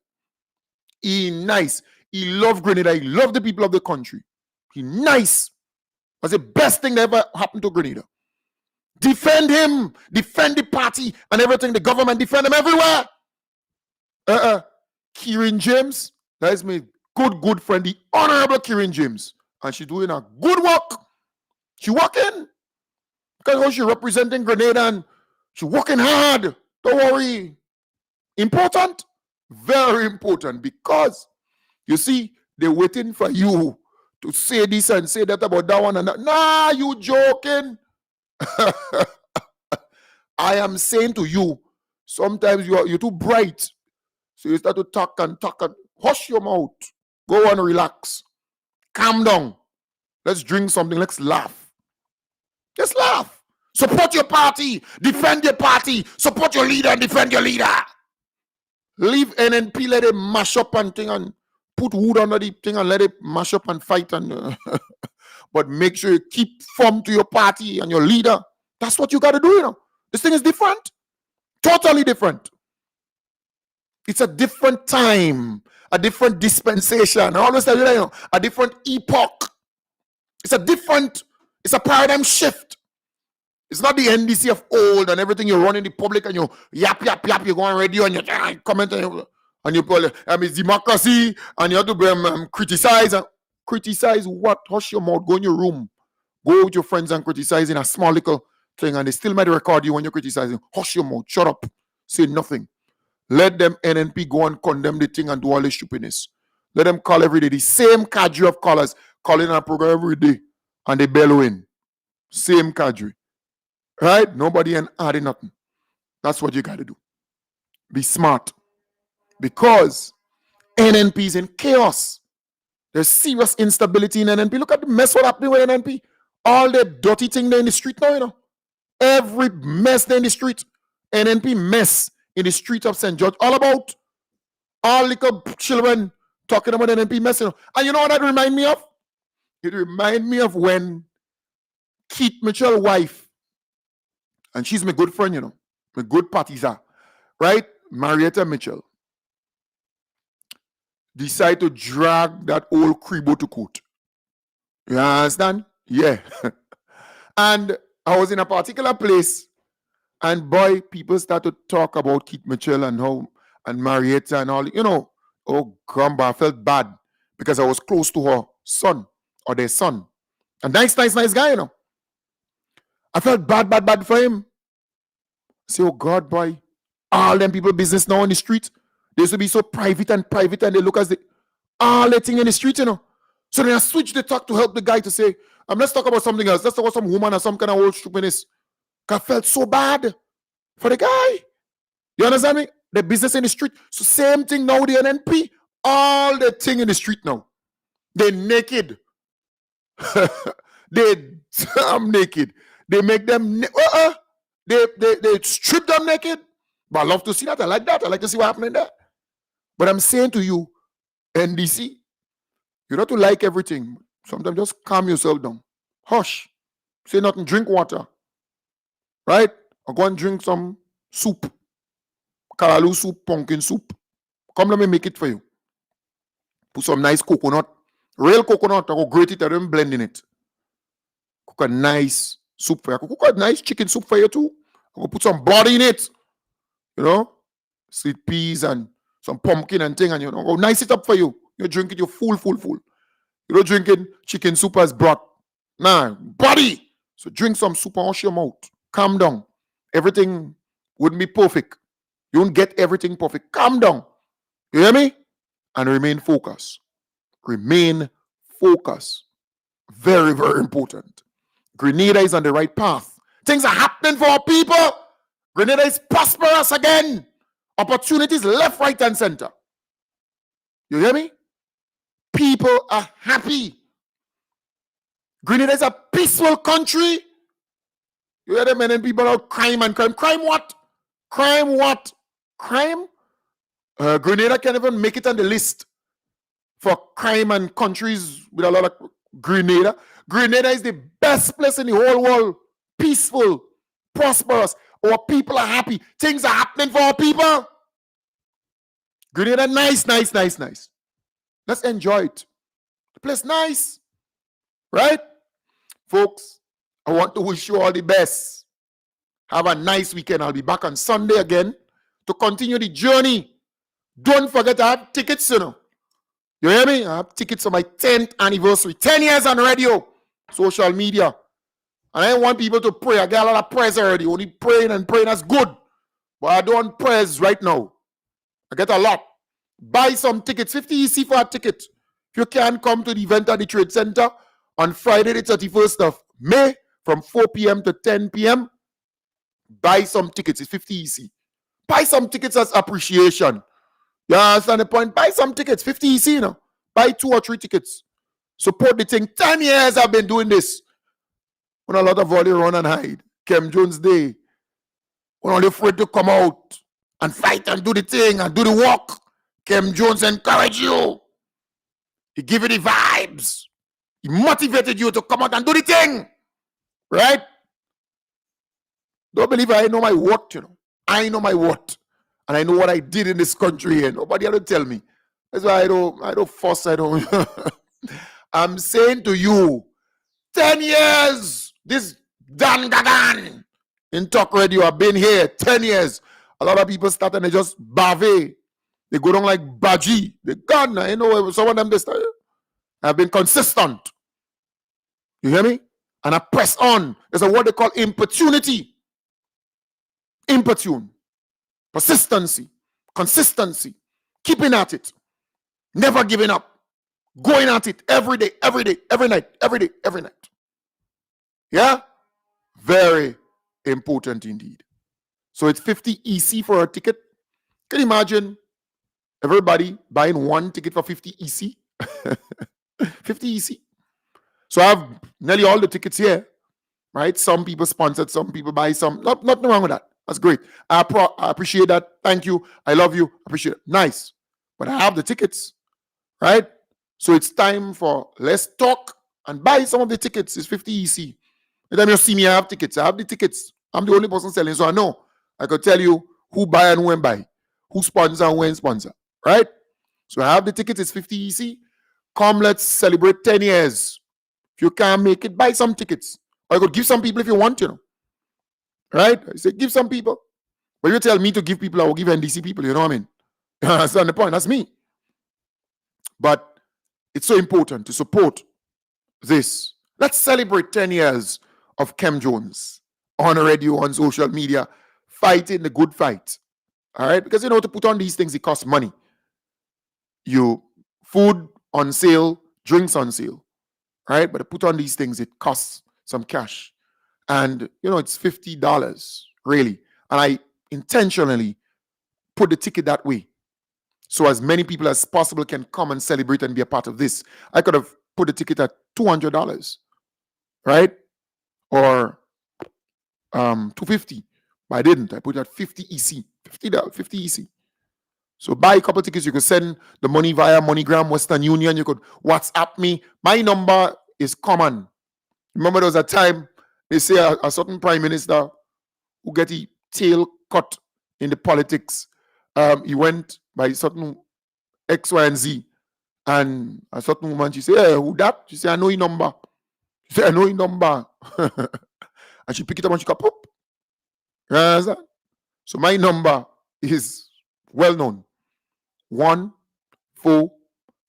S3: He nice. He love Grenada. He love the people of the country. He nice. That's the best thing that ever happened to Grenada. Defend him. Defend the party and everything. The government defend him everywhere. Kieran James, that is my good friend, the honorable Kieran James. And she's doing a good work. She working. Because she's representing Grenada and she's working hard. Don't worry. Important? Very important. Because, you see, they're waiting for you to say this and say that about that one and that. Nah, you joking. I am saying to you, sometimes you're too bright. So you start to talk and hush your mouth. Go and relax. Calm down. Let's drink something. Let's laugh. Just laugh. Support your party. Defend your party. Support your leader and defend your leader. Leave NNP, let it mash up and thing and put wood under the thing and let it mash up and fight. And but make sure you keep firm to your party and your leader. That's what you got to do, you know. This thing is different. Totally different. It's a different time, a different dispensation. I always tell you that, you know, a different epoch. It's a paradigm shift. It's not the NDC of old and everything you run in the public and you yap, you go on radio and you comment and you call it, it's democracy and you have to criticize. And criticize what? Hush your mouth. Go in your room. Go with your friends and criticize in a small little thing and they still might record you when you're criticizing. Hush your mouth. Shut up. Say nothing. Let them NNP go and condemn the thing and do all this stupidness. Let them call every day. The same cadre of callers calling our program every day and they bellowing. Same cadre. Right? Nobody ain't adding nothing. That's what you got to do. Be smart. Because NNP is in chaos. There's serious instability in NNP. Look at the mess what happening with NNP. All the dirty thing there in the street now, you know. Every mess there in the street. NNP mess in the street of St. George. All about all little children talking about NNP messing up. And you know what that remind me of? It remind me of when Keith Mitchell's wife, and she's my good friend, my good partisan, right? Marietta Mitchell, decide to drag that old Kribo to court. You understand? Yeah. And I was in a particular place, and boy, people start to talk about Keith Mitchell and how, and Marietta and all, oh, grumble, I felt bad because I was close to her son or their son. A nice guy. I felt bad for him. I say, oh God, boy, all them people business now on the street, they used to be so private and they look as all the thing in the street. So then I switched the talk to help the guy to say, let's talk about something else. Let's talk about some woman or some kind of old stupidness. I felt so bad for the guy. You understand me? The business in the street. So same thing now, the NNP. All the thing in the street now. They naked. I'm naked. They make them they strip them naked. But I love to see that. I like that. I like to see what happening there. But I'm saying to you, NDC, you don't have to like everything. Sometimes just calm yourself down. Hush. Say nothing. Drink water. Right? Or go and drink some soup. Kalalu soup, pumpkin soup. Come, let me make it for you. Put some nice coconut. Real coconut. I go grate it and then blend in it. Cook a nice soup for you. I cook a nice chicken soup for you too. I go put some body in it. Sweet peas and some pumpkin and thing. And go nice it up for you. You drink it, you're full. You don't drink it, chicken soup as broth. Nah, body. So drink some soup and wash your mouth. Calm down. Everything wouldn't be perfect. You won't get everything perfect. Calm down. You hear me? And remain focused. Remain focused. Very, very important. Grenada is on the right path. Things are happening for our people. Grenada is prosperous again. Opportunities left, right, and center. You hear me? People are happy. Grenada is a peaceful country. You hear them and people are crime and crime. Crime what? Crime what? Crime? Grenada can't even make it on the list for crime and countries with a lot of Grenada. Grenada is the best place in the whole world. Peaceful, prosperous. Our people are happy. Things are happening for our people. Grenada, nice. Let's enjoy it. The place nice. Right? Folks, I want to wish you all the best. Have a nice weekend. I'll be back on Sunday again to continue the journey. Don't forget I have tickets, You hear me? I have tickets for my 10th anniversary. 10 years on radio, social media. And I want people to pray. I get a lot of prayers already. Only praying, that's good. But I don't want prayers right now. I get a lot. Buy some tickets. 50 EC for a ticket. If you can come to the event at the Trade Center on Friday the 31st of May from 4 p.m. to 10 p.m., buy some tickets. It's 50 EC. Buy some tickets as appreciation. You understand the point? Buy some tickets. 50 EC, Buy 2 or 3 tickets. Support the thing. 10 years I've been doing this. When a lot of volley run and hide. Kem Jones Day. When only afraid to come out and fight and do the thing and do the work. Kem Jones encourage you. He give you the vibes. He motivated you to come out and do the thing. Right? Don't believe I know my worth, I know my worth. And I know what I did in this country, and nobody had to tell me. That's why I don't fuss, I'm saying to you, 10 years, this Dan Gagan in Talk Radio, I've been here 10 years. A lot of people start and they just bave. They go down like Baji. They gone. Some of them, I've been consistent. You hear me? And I press on. There's a word they call importunity. Importune. Persistency. Consistency. Keeping at it. Never giving up. Going at it every day, every night. Yeah? Very important indeed. So it's 50 EC for a ticket. Can you imagine everybody buying one ticket for 50 EC? 50 EC. So I have nearly all the tickets here, right? Some people sponsored, some people buy some. Nothing wrong with that. That's great. I appreciate that. Thank you. I love you. Appreciate it. Nice. But I have the tickets. right? So it's time for let's talk and buy some of the tickets. It's 50 EC. Anytime you see me, I have tickets. I have the tickets. I'm the only person selling, so I know. I could tell you who buy and when buy, who sponsor and when sponsor, right? So I have the tickets. It's 50 EC. Come, let's celebrate 10 years. If you can't make it, buy some tickets. Or I could give some people if you want, right? I say give some people. But you tell me to give people, I will give NDC people, you know what I mean? That's not the point. That's me. But it's so important to support this. Let's celebrate 10 years of Kem Jones on radio, on social media, fighting the good fight. All right? Because to put on these things, it costs money. You food on sale, drinks on sale, right? But to put on these things, it costs some cash. And it's $50, really. And I intentionally put the ticket that way. So as many people as possible can come and celebrate and be a part of this. I could have put the ticket at $200, right? Or $250. But I didn't. I put it at 50 EC. $50, 50 EC. So buy a couple tickets. You could send the money via MoneyGram, Western Union. You could WhatsApp me. My number is common. Remember there was a time they say a certain prime minister who get his tail cut in the politics. He went by certain X, Y, and Z. And a certain woman, she said, hey, who that? She said, I know your number. She said, I know your number. And she picked it up and she got pop. You understand? So my number is well known. 1 4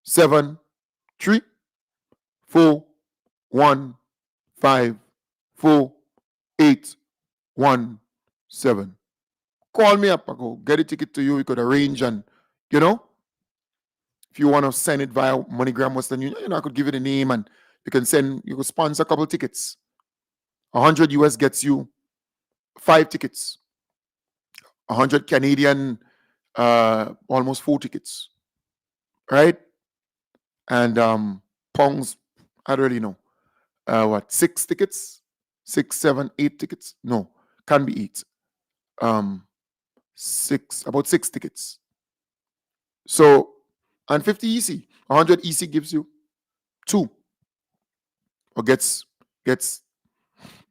S3: 7 3 4 1 5 4 8 1 7. Call me up. I go get a ticket to you. We could arrange and if you want to send it via MoneyGram, Western Union, I could give it a name and you could sponsor a couple tickets. 100 US gets you 5 tickets. 100 Canadian, almost 4 tickets. Right? And pounds, I don't really know. 6 tickets? 6, 7, 8 tickets? No, can be 8. About 6 tickets. So, and 50 EC. 100 EC gives you 2. Or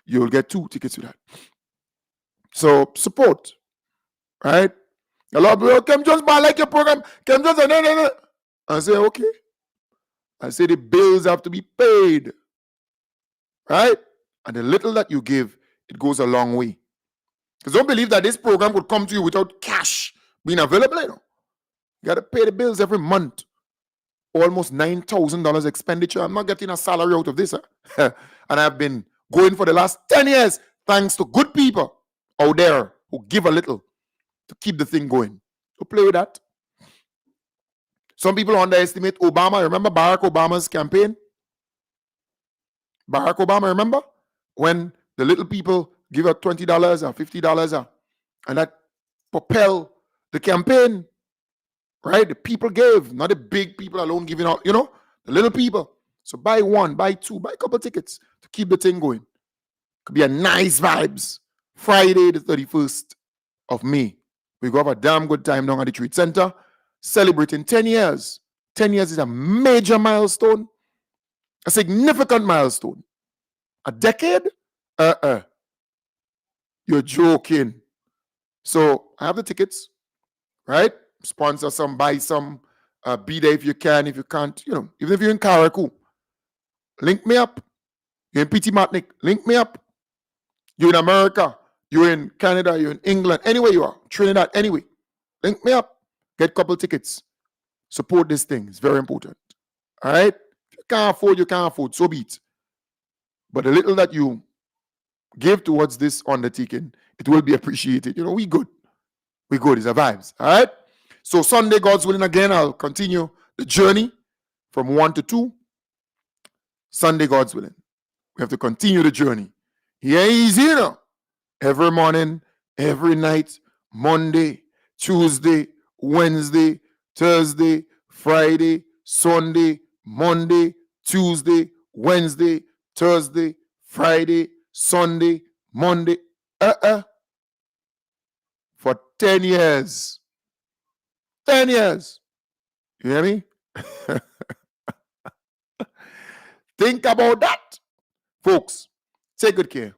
S3: you'll get 2 tickets with that. So support, right? A lot of people, Kem Jones, but I like your program. Kem Jones, no. I say, okay. I say the bills have to be paid, right? And the little that you give, it goes a long way. Because don't believe that this program would come to you without cash being available. You got to pay the bills every month. Almost $9,000 expenditure. I'm not getting a salary out of this. And I've been going for the last 10 years thanks to good people out there who give a little to keep the thing going. So play with that. Some people underestimate Obama. Remember Barack Obama's campaign? Barack Obama, remember? When the little people give out $20 or $50 and that propel the campaign, right? The people gave, not the big people alone giving out, the little people. So buy 1, buy 2, buy a couple tickets to keep the thing going. Could be a nice vibes. Friday, the 31st of May. We go have a damn good time down at the Trade Center, celebrating 10 years. 10 years is a major milestone, a significant milestone. A decade? You're joking. So I have the tickets, right? Sponsor some, buy some, be there if you can. If you can't, even if you're in Carriacou, link me up. You're in PT Martinic, link me up. You're in America, you're in Canada, you're in England, anywhere you are, Trinidad, anyway. Link me up. Get a couple tickets. Support this thing. It's very important. All right? If you can't afford, you can't afford. So be it. But the little that you give towards this undertaking, it will be appreciated. We good. We good. It's a vibes. All right? So Sunday, God's willing, again, I'll continue the journey from 1 to 2. Sunday, God's willing. We have to continue the journey. Yeah, easy, every morning, every night, Monday, Tuesday, Wednesday, Thursday, Friday, Sunday, Monday, Tuesday, Wednesday, Thursday, Friday, Sunday, Monday. For 10 years. 10 years. You hear me? Think about that, folks. Take good care.